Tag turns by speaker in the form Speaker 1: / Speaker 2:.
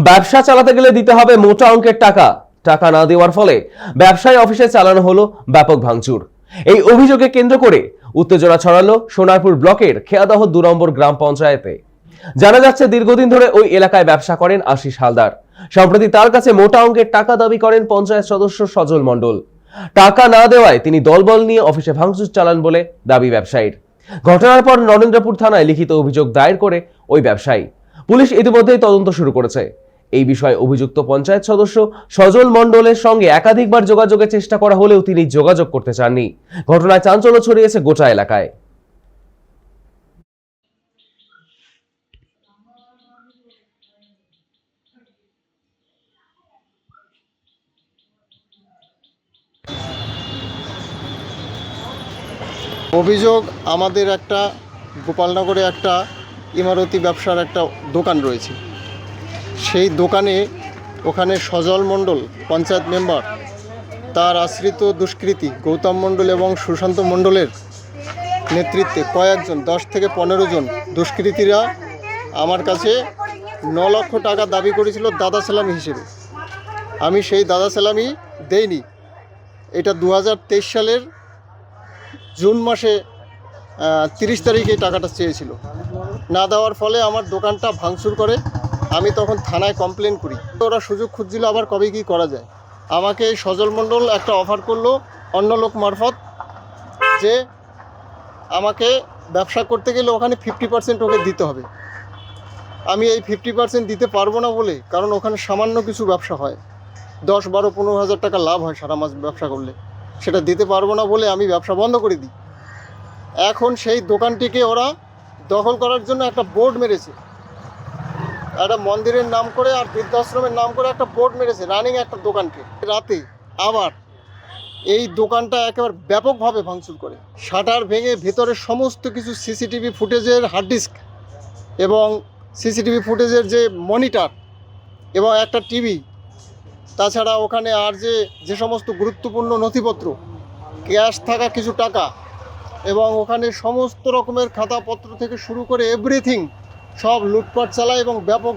Speaker 1: ব্যবসা চালাতে গেলে দিতে হবে মোটা অঙ্কের টাকা। টাকা না দেওয়ার ফলে ব্যবসায়ী অফিসে চালানো হলো ব্যাপক ভাঙচুর। এই অভিযোগে কেন্দ্র করে উত্তেজনা ছড়ালো সোনারপুর ব্লকের খেয়াদহ 2 নম্বর গ্রাম পঞ্চায়েতে। জানা যাচ্ছে দীর্ঘদিন ধরে ওই এলাকায় ব্যবসা করেন আশিস হালদার। সম্প্রতি তার কাছে মোটা অঙ্কের টাকা দাবি করেন পঞ্চায়েত সদস্য সজল মণ্ডল। টাকা না দেওয়ায় তিনি দলবল নিয়ে অফিসে ভাঙচুর চালান বলে দাবি ব্যবসায়ীর। ঘটনার পর নরেন্দ্রপুর থানায় লিখিত অভিযোগ দায়ের করে ওই ব্যবসায়ী। পুলিশ ইতিমধ্যেই তদন্ত শুরু করেছে। এই বিষয়ে অভিযুক্ত পঞ্চায়েত সদস্য সজল মণ্ডলের সঙ্গে একাধিকবার যোগাযোগের চেষ্টা করা হলেও তিনি যোগাযোগ করতে চাননি। ঘটনায় চাঞ্চল্য ছড়িয়েছে গোটা এলাকায়।
Speaker 2: অভিযোগ, আমাদের একটা গোপালনগরে একটা ইমারতি ব্যবসার একটা দোকান রয়েছে। সেই দোকানে ওখানে সজল মণ্ডল পঞ্চায়েত মেম্বার, তার আশ্রিত দুষ্কৃতী গৌতম মণ্ডল এবং সুশান্ত মণ্ডলের নেতৃত্বে কয়েকজন 10 থেকে 15 জন দুষ্কৃতীরা আমার কাছে 9 লক্ষ টাকা দাবি করেছিল দাদা সেলামি হিসেবে। আমি সেই দাদা সেলামি দেইনি। এটা 2023 সালের জুন মাসে 30 তারিখে টাকাটা চেয়েছিল। না দেওয়ার ফলে আমার দোকানটা ভাঙচুর করে। আমি তখন থানায় কমপ্লেন করি। ওরা সুযোগ খুঁজছিল আবার কবে কী করা যায়। আমাকে এই সজল মণ্ডল একটা অফার করলো অন্য লোক মারফত, যে আমাকে ব্যবসা করতে গেলে ওখানে 50% ওকে দিতে হবে। আমি এই 50% দিতে পারবো না বলে, কারণ ওখানে সামান্য কিছু ব্যবসা হয়, 10, 12, 15 হাজার টাকা লাভ হয় সারা মাস ব্যবসা করলে, সেটা দিতে পারবো না বলে আমি ব্যবসা বন্ধ করে দিই। এখন সেই দোকানটিকে ওরা দখল করার জন্য একটা বোর্ড মেরেছে, একটা মন্দিরের নাম করে আর বৃদ্ধাশ্রমের নাম করে একটা বোর্ড মেরেছে রানিং একটা দোকানকে। রাতে আবার এই দোকানটা একেবারে ব্যাপকভাবে ভাঙচুর করে, শাটার ভেঙে ভেতরে সমস্ত কিছু সিসিটিভি ফুটেজের হার্ড ডিস্ক এবং সিসিটিভি ফুটেজের যে মনিটর এবং একটা টিভি, তাছাড়া ওখানে আর যে সমস্ত গুরুত্বপূর্ণ নথিপত্র, ক্যাশ থাকা কিছু টাকা এবং ওখানে সমস্ত রকমের খাতাপত্র থেকে শুরু করে এভরিথিং সব লুটপাট চালায় এবং ব্যাপক